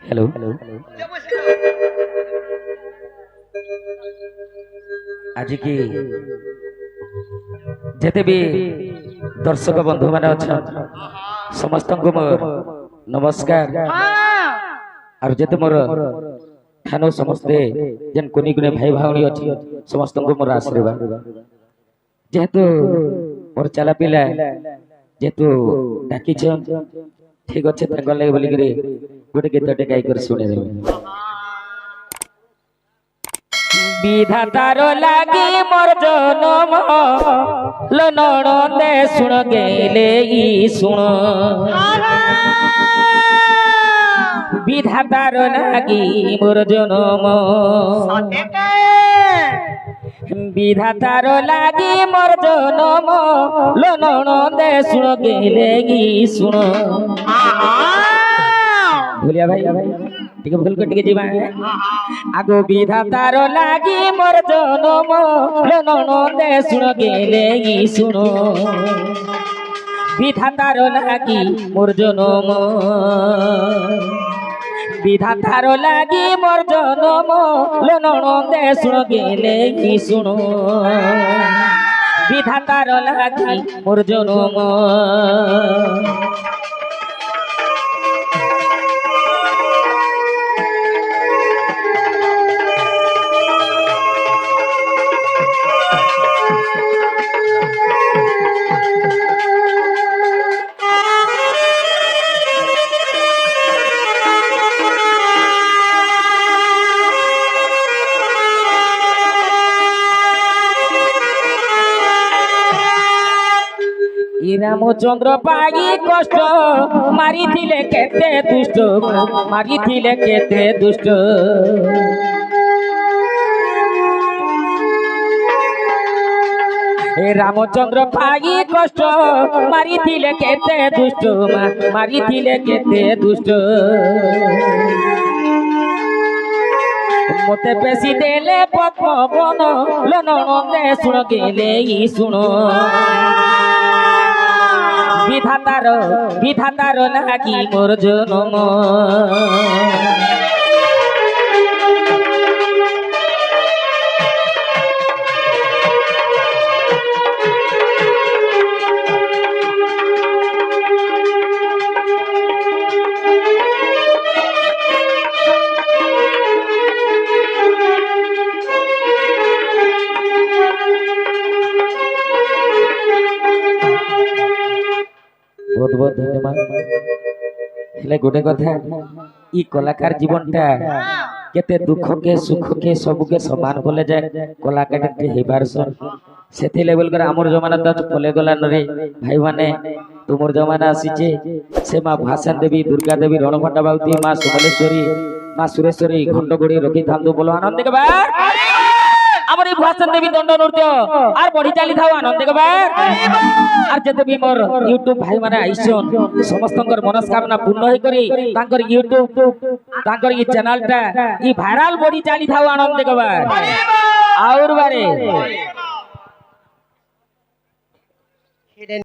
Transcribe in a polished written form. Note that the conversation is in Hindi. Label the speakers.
Speaker 1: हेलो आज की जेते भी दर्शक बंधु मान अच्छा समस्त को मोर नमस्कार और जेते मोर थानो समस्ते जन कुनी कुनी भाई भाई अच्छी समस्त को मोर आशीर्वाद जेहेतु मोर चला पिला जेहेतु डाकी ठीक अच्छे लगे बोलिक गोटे गीतटे गाई कर शुणे विधातार लागी मोर जनम लनदे सुन गेले ई सुन विधातार लागी मोर जनम विधातार लागी मोर जनम लनदे सुन गेले ई सुन भूलिया भाई ठीक भूल को टिके जीवा आगो विधातार लागी मोर जनम लनदे सुन गेले ई सुन विधातार लागी मोर जनम विधातार लागी मोर जनम लनदे सुन गेले ई सुन विधातार लागी मोर जनम रामचंद्र पाई कष्ट मारी थिले केते दुष्ट मारी थिले केते दुष्ट रामचंद्र पाई कष्ट मारी थिले केते दुष्ट मारी थिले केते दुष्ट मते पेशी देले पद्म बन लनदे सुन गेले ई सुन विधातार लागी मोर जनम बहुत बहुत धन्यवाद हेले गोटे कथा ई कलाकार जीवनटा केते दुख के सुख के सब के समान बोले जाए कलाकार के हेबार सन सेथि लेवल कर हमर जमाना त पले गला नरे भाई माने तुमर जमाना आसीचे से मां भाषा देवी दुर्गा देवी रणभट्टा बाउती मां सुमलेश्वरी मां सुरेश्वरी घंटगोड़ी रखी थांदो बोलो आनंद के बार हमर ई भाषण देवी दंड नृत्य आर बढ़ी चली थाओ आनंद के बार आर जते भी मोर यूट्यूब भाई माने आइसन समस्तंकर मनस्कामना पूर्ण होई करी तांकर यूट्यूब तांकर ई चैनल टा ई वायरल बढ़ी चली थाओ आनंद के बार और बारे